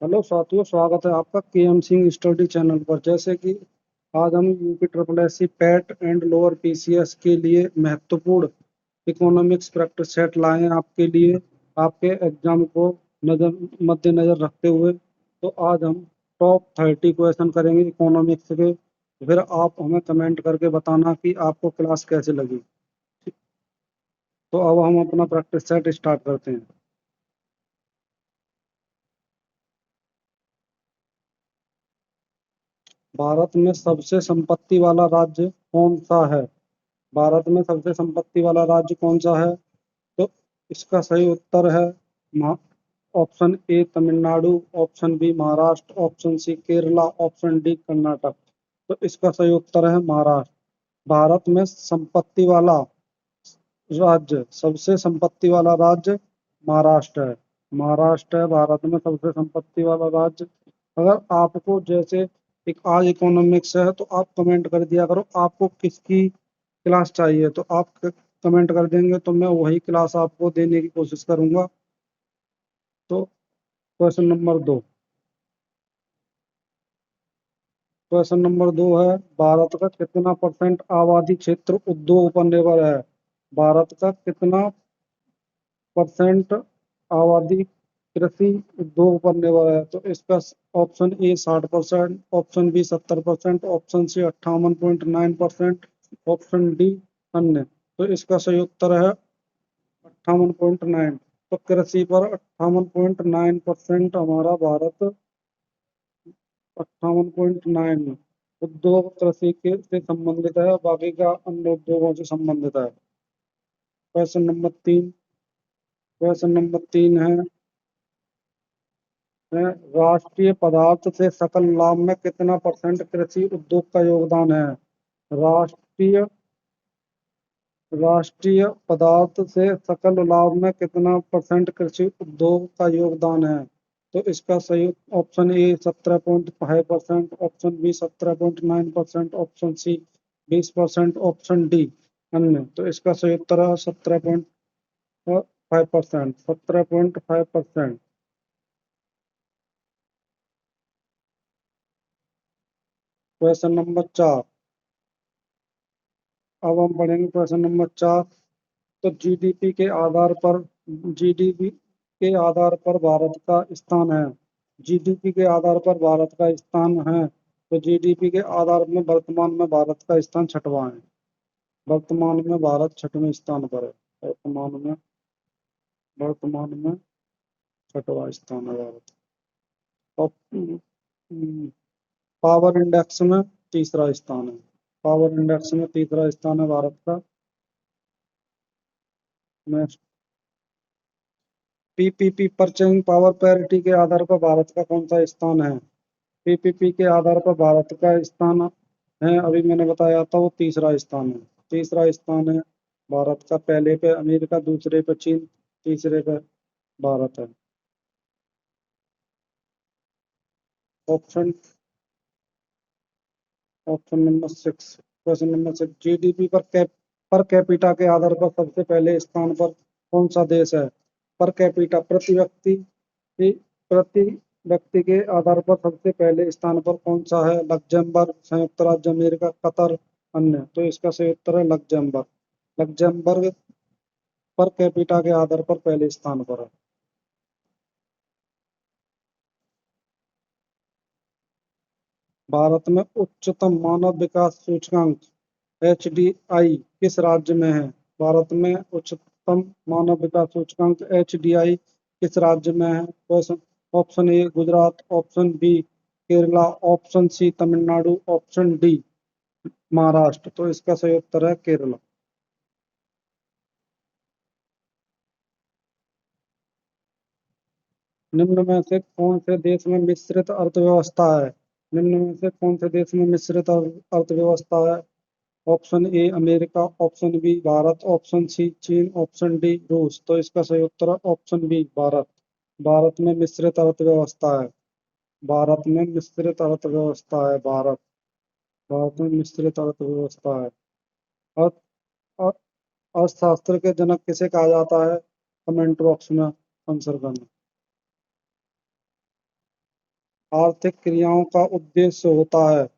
Hello साथियों, स्वागत है आपका केएम सिंह स्टडी चैनल पर। जैसे कि आज हम UP triple S C PET and lower PCS के लिए महत्वपूर्ण इकोनॉमिक्स प्रैक्टिस सेट लाए हैं आपके लिए, आपके एग्जाम को नजर मद्देनजर रखते हुए। तो आज हम टॉप 30 क्वेश्चन करेंगे इकोनॉमिक्स के। फिर आप हमें कमेंट करके बताना कि आपको क्लास कैसे लगी। तो अब हम अपना प्रैक्टिस सेट स्टार्ट करते हैं। भारत में सबसे संपत्ति वाला राज्य कौन सा है? भारत में सबसे संपत्ति वाला राज्य कौन सा है? तो इसका सही उत्तर है महा- option A Tamil Nadu, option B Maharashtra, option C Kerala, option D Karnataka. तो इसका सही उत्तर है महाराष्ट्र। भारत में संपत्ति वाला राज्य, सबसे संपत्ति वाला राज्य महाराष्ट्र है। महाराष्ट्र है भारत में सबसे संपत्ति वाला राज्य। अगर आपको जैसे एक आज इकोनॉमिक्स है तो आप कमेंट कर दिया करो आपको किसकी क्लास चाहिए, तो आप कमेंट कर देंगे तो मैं वही क्लास आपको देने की कोशिश करूंगा। तो क्वेश्चन नंबर 2। क्वेश्चन नंबर 2 है, भारत का कितना परसेंट आबादी क्षेत्र उद्योग पर निर्भर है? भारत का कितना परसेंट आबादी कृषि उद्योग पर निर्भर है? तो इसका option A 60%, option B 70%, option C 58.9%, option D अन्य। तो इसका सही उत्तर है 58.9। तो कृषि पर 58.9% हमारा भारत, 58.9 उद्योग कृषि के से संबंधित है, बाकी का अन्य उद्योगों से संबंधित है। Question number 3। क्वेश्चन नंबर 3 है राष्ट्रीय पदार्थ से सकल लाभ में कितना परसेंट कृषि उद्योग का योगदान है? राष्ट्रीय राष्ट्रीय पदार्थ से सकल लाभ में कितना परसेंट कृषि उद्योग का योगदान है? तो इसका सही option A 17.5%, option B 17.9%, option C 20%, option D अन्य। तो इसका सही उत्तर है 17.5%, 17.5%। Question number 4। अब हम पढ़ेंगे क्वेश्चन नंबर 4। तो जीडीपी के आधार पर, जीडीपी के आधार पर भारत का स्थान है। जीडीपी के आधार पर भारत का स्थान है। तो जीडीपी के आधार में वर्तमान में भारत का स्थान छठवां है। वर्तमान में भारत छठवें स्थान पर है। वर्तमान में छठवां स्थान है भारत। और पावर इंडेक्स में तीसरा स्थान है। पावर इंडेक्स में तीसरा स्थान है भारत का। Next, PPP purchasing power parity के आधार पर भारत का कौन सा स्थान है? पीपीपी के आधार पर भारत का स्थान है, अभी मैंने बताया था, वो तीसरा स्थान है। तीसरा स्थान है भारत का। पहले पे अमेरिका, दूसरे पे चीन, तीसरे पे भारत है। Option option number 6। Question number 6, GDP per capita के आधार पर सबसे पहले स्थान पर कौन सा देश है? पर कैपिटा, प्रति व्यक्ति के आधार पर सबसे पहले स्थान पर कौन सा है? लग्जमबर्ग, संयुक्त राज्य अमेरिका, कतर, अन्य। तो इसका सही उत्तर है लग्जमबर्ग। लग्जमबर्ग पर कैपिटा के आधार पर पहले स्थान पर है। भारत में उच्चतम मानव विकास सूचकांक एचडीआई किस राज्य में है? भारत में उच्चतम मानव विकास सूचकांक एचडीआई किस राज्य में है? Question, option A Gujarat, option B Kerala, option C Tamil Nadu, option D Maharashtra. तो इसका सही उत्तर है केरला। निम्न में से कौन से देश में मिश्रित अर्थव्यवस्था है? निम्न में से कौन से देश में मिश्रित अर्थव्यवस्था है? Option A America, option B Bharat, option C चीन, ऑप्शन डी रूस। तो इसका सही उत्तर है ऑप्शन बी भारत। भारत में मिश्रित अर्थव्यवस्था है। भारत में मिश्रित अर्थव्यवस्था है भारत। भारत में मिश्रित अर्थव्यवस्था है। अर्थ अर्थ- अर्थशास्त्र के जनक किसे कहा जाता है? कमेंट बॉक्स में आंसर करना। आर्थिक क्रियाओं का उद्देश्य होता है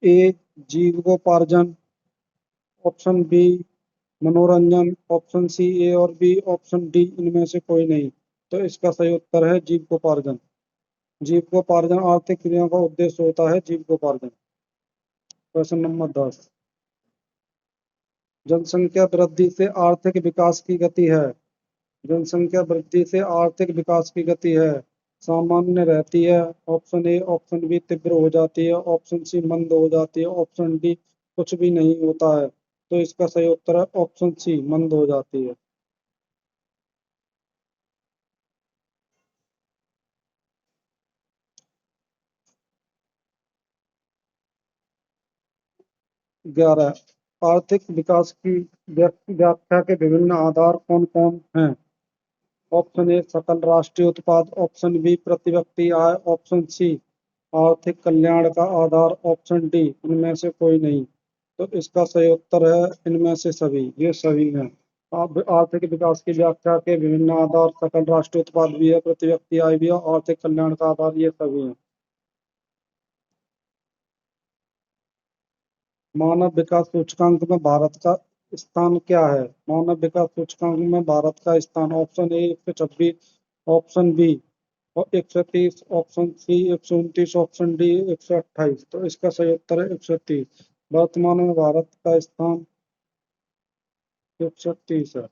ए जीविकोपार्जन, ऑप्शन बी मनोरंजन, ऑप्शन सी ए और बी, ऑप्शन डी इनमें से कोई नहीं। तो इसका सही उत्तर है जीविकोपार्जन। जीविकोपार्जन आर्थिक क्रियाओं का उद्देश्य होता है जीविकोपार्जन। Question number 10। जनसंख्या वृद्धि से आर्थिक विकास की गति है। जनसंख्या वृद्धि से आर्थिक विकास की गति है सामान्य रहती है, ऑप्शन ए, ऑप्शन बी तीव्र हो जाती है, ऑप्शन सी मंद हो जाती है, ऑप्शन डी कुछ भी नहीं होता है। तो इसका सही उत्तर है ऑप्शन सी, मंद हो जाती है। 11 आर्थिक विकास की व्याख्या के विभिन्न आधार कौन कौन हैं? ऑप्शन ए सकल राष्ट्रीय उत्पाद, ऑप्शन बी प्रति व्यक्ति आय, ऑप्शन सी आर्थिक कल्याण का आधार, ऑप्शन डी इनमें से कोई नहीं। तो इसका सही उत्तर है इनमें से सभी, ये सभी हैं। अब आर्थिक विकास की व्याख्या के विभिन्न आधार सकल राष्ट्रीय उत्पाद भी है, प्रति व्यक्ति आय भी है, आर्थिक कल्याण का आधार, ये सभी हैं। मानव विकास सूचकांक में भारत का स्थान क्या है? मानव विकास सूचकांक में भारत का स्थान ऑप्शन ए 126, ऑप्शन बी और 130, ऑप्शन सी 129, ऑप्शन डी 128। तो इसका सही उत्तर है 130। वर्तमान में भारत का स्थान 130 है।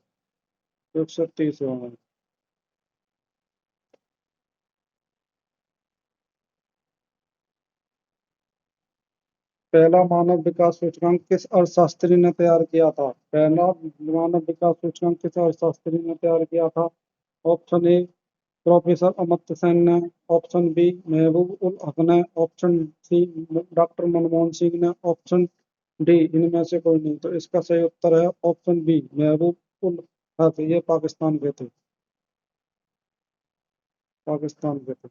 130 है। पहला मानव विकास सूचकांक किस अर्थशास्त्री ने तैयार किया था? पहला मानव विकास सूचकांक किस अर्थशास्त्री ने तैयार किया था? Option A professor Amartya Sen ने, ऑप्शन बी महबूब उल हक ने, option C doctor Manmohan Singh ने, ऑप्शन डी इनमें से कोई नहीं। तो इसका सही उत्तर है ऑप्शन बी महबूब उल हक। ये पाकिस्तान के थे। पाकिस्तान के थे।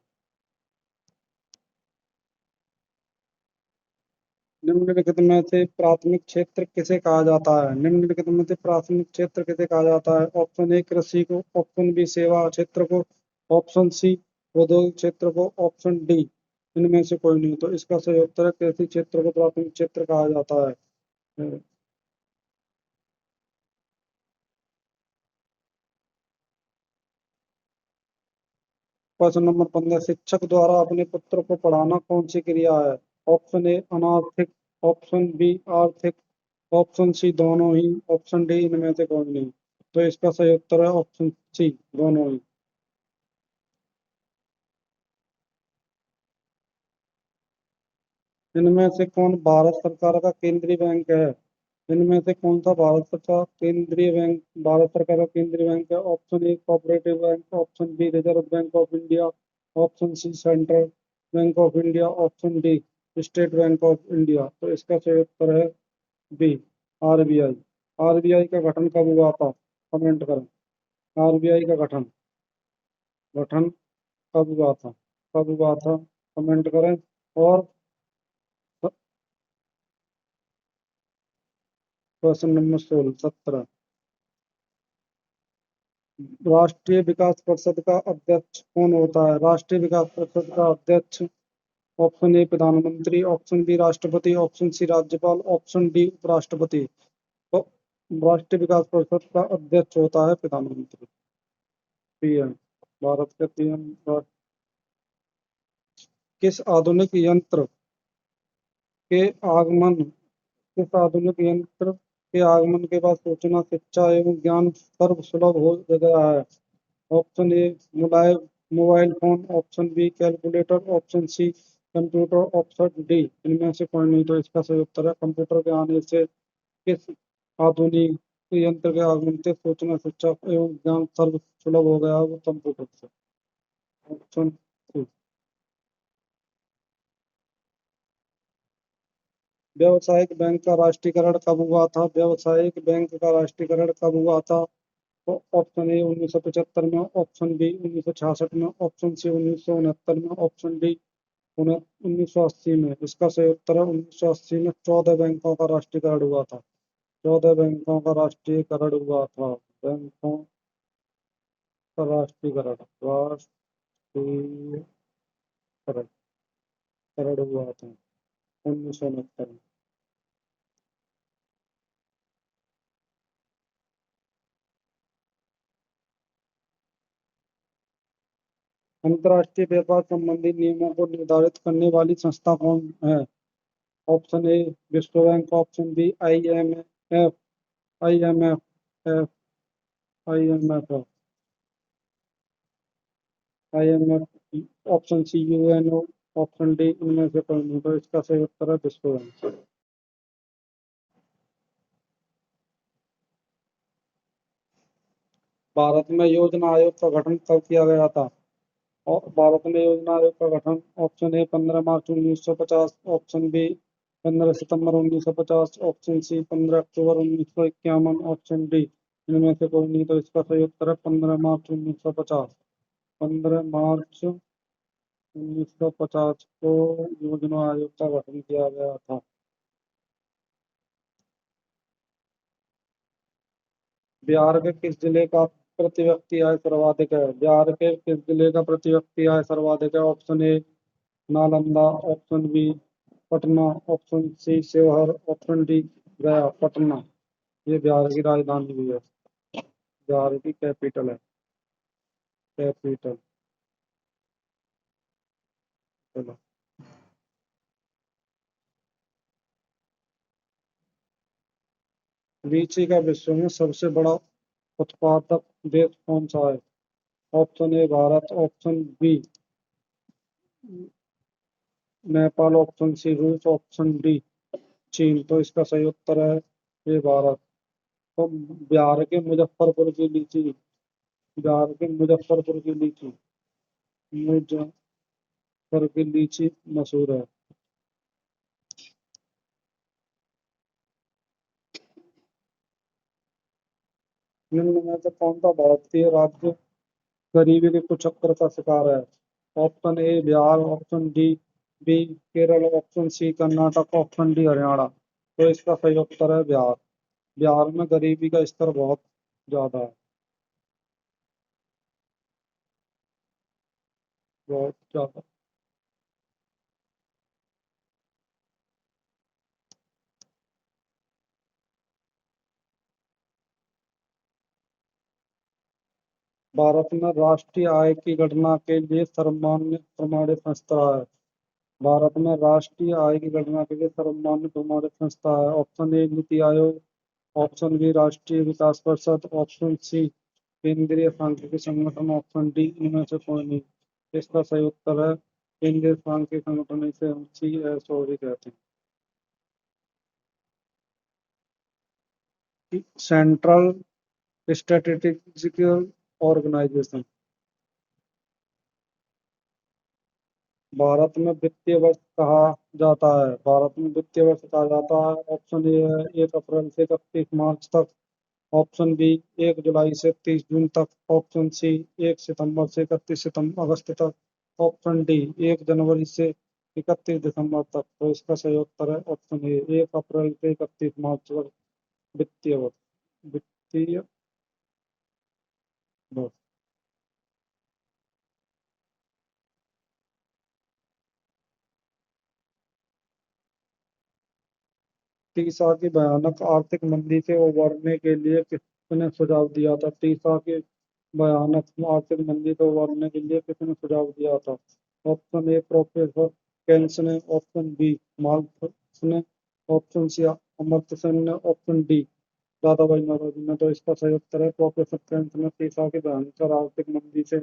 निम्नलिखित में से प्राथमिक क्षेत्र किसे कहा जाता है? निम्नलिखित में से प्राथमिक क्षेत्र किसे कहा जाता है? ऑप्शन ए कृषि को, ऑप्शन बी सेवा क्षेत्र को, ऑप्शन सी औद्योगिक क्षेत्र को, ऑप्शन डी इनमें से कोई नहीं। तो इसका सही उत्तर है कृषि क्षेत्र को प्राथमिक क्षेत्र कहा जाता है। Question number 15। शिक्षक द्वारा अपने पुत्र को पढ़ाना कौन सी क्रिया है? ऑप्शन ए अनार्थिक, ऑप्शन बी आर्थिक, ऑप्शन सी दोनों ही, ऑप्शन डी इनमें से कोई नहीं। तो इसका सही उत्तर है ऑप्शन सी दोनों ही। इनमें से कौन भारत सरकार का केंद्रीय बैंक है? इनमें से कौन सा भारत सरकार का केंद्रीय बैंक है? Option A cooperative bank, option B Reserve Bank of India, option C Central Bank of India, option D State Bank of India. तो इसका सही उत्तर है बी आरबीआई। आरबीआई का गठन कब हुआ था? कमेंट करें। आरबीआई का गठन गठन कब हुआ था? कब हुआ था? कमेंट करें। और क्वेश्चन नंबर 17। राष्ट्रीय विकास परिषद का अध्यक्ष कौन होता है? राष्ट्रीय विकास परिषद का अध्यक्ष ऑप्शन ए प्रधानमंत्री, ऑप्शन बी राष्ट्रपति, ऑप्शन सी राज्यपाल, ऑप्शन डी उपराष्ट्रपति। तो राष्ट्रीय विकास परिषद का अध्यक्ष होता है प्रधानमंत्री, पीएम। भारत के पीएम। किस आधुनिक यंत्र के आगमन किस आधुनिक यंत्र के आगमन के बाद सूचना, शिक्षा एवं ज्ञान सर्व सुलभ हो गया है? Option A mobile mobile phone, option B calculator, option C computer, option D इनमें से कोई नहीं। तो इसका सही उत्तर है कंप्यूटर के आने से किस आधुनिक यंत्र के आगमन से सूचना, शिक्षा एवं ज्ञान सर्व सुलभ हो गया है? वो कंप्यूटर से। Option C. व्यावसायिक बैंक का राष्ट्रीयकरण कब हुआ था? व्यावसायिक बैंक का राष्ट्रीयकरण कब हुआ था? तो ऑप्शन ए 1975 में, ऑप्शन बी 1966 में, ऑप्शन सी 1969 में, ऑप्शन डी 1980 में। इसका सही उत्तर है 1980 में 14 बैंकों का राष्ट्रीयकरण हुआ था। 14 बैंकों का राष्ट्रीयकरण हुआ था। बैंकों का राष्ट्रीयकरण। करोड़ करोड़ हुआ था 1969 में। अंतर्राष्ट्रीय व्यापार संबंधी नियमों को निर्धारित करने वाली संस्था कौन है? ऑप्शन ए विश्व bank, option B I M F I M F option C UNO, option D इनमें से कोई नहीं। तो इसका सही उत्तर है विश्व बैंक। भारत में योजना आयोग का गठन कब किया गया था? और भारत में योजना आयोग का गठन ऑप्शन ए 15 मार्च 1950, ऑप्शन बी 15 सितंबर 1950, ऑप्शन सी 15 अक्टूबर 1951, ऑप्शन डी इनमें से कोई नहीं। तो इसका सही उत्तर है 15 मार्च 1950। 15 मार्च 1950 को योजना आयोग का गठन किया गया था। बिहार के किस जिले का प्रति व्यक्ति आय सर्वाधिक है? बिहार के किस जिले का प्रति व्यक्ति आय सर्वाधिक है? Option A Nalanda, option B Patna, option C Sheohar, option D Gaya. Patna ये बिहार की राजधानी भी है, बिहार की कैपिटल है। कैपिटल। चलो। लीची का विश्व में सबसे बड़ा उत्पादक देश कौन सा है? Option A Bharat, option B Nepal, option C रूस, ऑप्शन डी चीन। तो इसका सही उत्तर है ये भारत। तो बिहार के मुजफ्फरपुर की लीची, बिहार के मुजफ्फरपुर की लीची, मुजफ्फर की लीची मशहूर है। निम्न में से कौन सा भारतीय राज्य गरीबी के कुचक्र का शिकार है? Option A Bihar, option D B Kerala, option C Karnataka, option D Haryana. तो इसका सही उत्तर है बिहार। बिहार में गरीबी का स्तर बहुत ज्यादा है, बहुत ज्यादा। भारत में राष्ट्रीय आय की गणना के लिए सर्वमान्य प्रमाणित संस्था है? भारत में राष्ट्रीय आय की गणना के लिए सर्वमान्य प्रमाणित संस्था है। ऑप्शन ए नीति आयोग, ऑप्शन बी राष्ट्रीय विकास परिषद, ऑप्शन सी केंद्रीय सांख्यिकी संगठन, ऑप्शन डी इनमें से कोई नहीं। इसका सही उत्तर है केंद्रीय सांख्यिकी संगठन, इसे हम CSO भी कहते हैं। Central statistical organisation. भारत में वित्तीय वर्ष कहा जाता है? भारत में वित्तीय वर्ष कहा जाता है। ऑप्शन ए है 1 अप्रैल से 31 मार्च तक, ऑप्शन बी 1 जुलाई से 30 जून तक, ऑप्शन सी 1 सितंबर से 31 अगस्त तक, ऑप्शन डी 1 जनवरी से 31 दिसंबर तक। तो इसका सही उत्तर है ऑप्शन ए 1 अप्रैल से 31 मार्च तक वित्तीय वर्ष। वित्तीय वर्ष। तीसा की भयानक आर्थिक मंदी से उबरने के लिए किसने सुझाव दिया था? तीसा की भयानक आर्थिक मंदी से उबरने के लिए किसने सुझाव दिया था? ऑप्शन ए प्रोफेसर केन्स ने, ऑप्शन बी मार्क्स ने, ऑप्शन सी अमर्त्य सेन ने, ऑप्शन डी दादा भाई नौरोजी ने। तो इसका सही उत्तर है प्रोफेसर केन्स ने तीसा की भयंकर आर्थिक मंदी से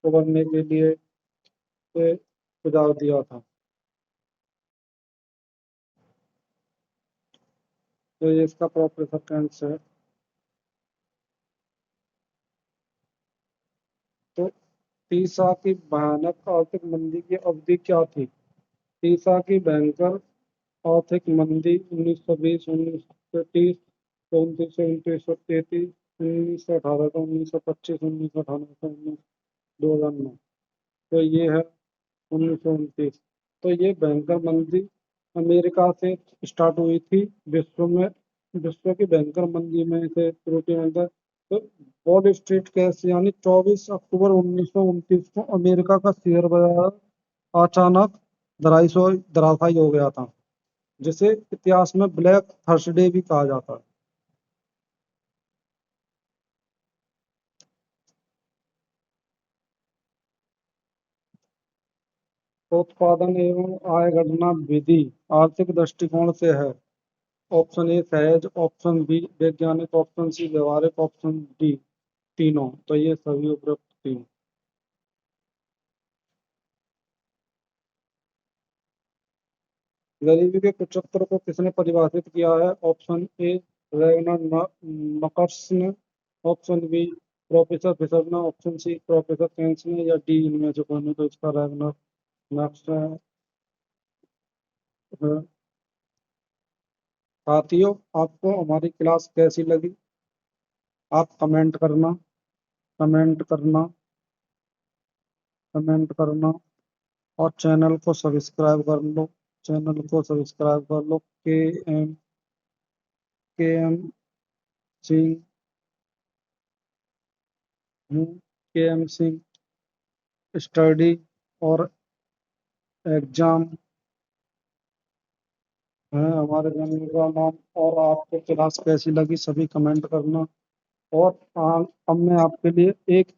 उबरने के लिए सुझाव दिया था। तो ये इसका प्रोफेसर केन्स है। तो तीसा की भयानक आर्थिक मंदी की अवधि क्या थी? तीसा की भयंकर आर्थिक मंदी 1920, 1930, 1929 से 1933, 1918 से 1925, 1998 से 2009। तो ये है 1929। तो ये भयंकर मंदी अमेरिका से स्टार्ट हुई थी। विश्व की भयंकर मंदी में से त्रुटि में था तो वॉल स्ट्रीट क्रैश यानी 24 अक्टूबर 1929 को अमेरिका का शेयर बाजार अचानक धराशायी हो गया था, जिसे इतिहास में ब्लैक थर्सडे भी कहा जाता है। तो उत्पादन एवं आय गणना विधि आर्थिक दृष्टिकोण से है। ऑप्शन ए सहज, ऑप्शन बी वैज्ञानिक, ऑप्शन सी व्यवहारिक, ऑप्शन डी तीनों। तो ये सभी उपरोक्त तीन। गरीबी के कुचक्र को किसने परिभाषित किया है? ऑप्शन ए रैगनर नकर्स ने, ऑप्शन बी प्रोफेसर फिशर ने, ऑप्शन सी प्रोफेसर केन्स ने, या डी इनमें से कोई नहीं। तो इसका रैगनर नक्स है। साथियों, आपको हमारी क्लास कैसी लगी? आप कमेंट करना, कमेंट करना, और चैनल को सब्सक्राइब कर लो। चैनल को सब्सक्राइब कर लो। के एम सिंह हूँ, के एम सिंह स्टडी और एग्जाम है हमारे चैनल का नाम। और आपको क्लास कैसी लगी सभी कमेंट करना। और अब मैं आपके लिए एक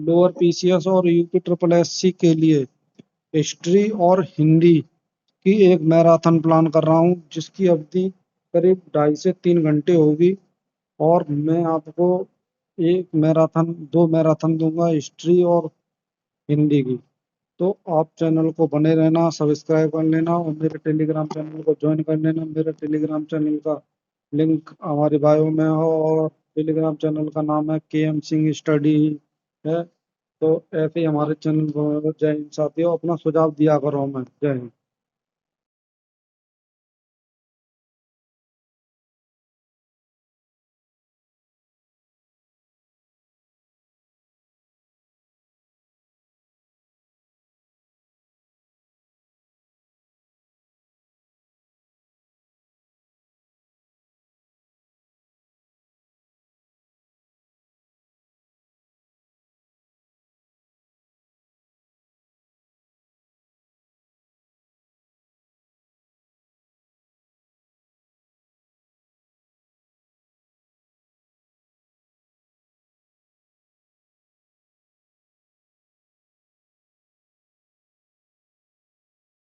लोअर पीसीएस और यूपी ट्रिपल एससी के लिए हिस्ट्री और हिंदी की एक मैराथन प्लान कर रहा हूँ, जिसकी अवधि करीब 2.5 से 3 घंटे होगी। और मैं आपको एक मैराथन, दो मैराथन दूंगा, हिस्ट्री और हिंदी की। तो आप चैनल को बने रहना, सब्सक्राइब कर लेना, और मेरे टेलीग्राम चैनल को ज्वाइन कर लेना। मेरे टेलीग्राम चैनल का लिंक हमारी बायो में हो, और टेलीग्राम चैनल का नाम है के एम सिंह स्टडी है। तो ऐसे ही हमारे चैनल को जय हिंद। साथियों, अपना सुझाव दिया करो हमें। जय हिंद।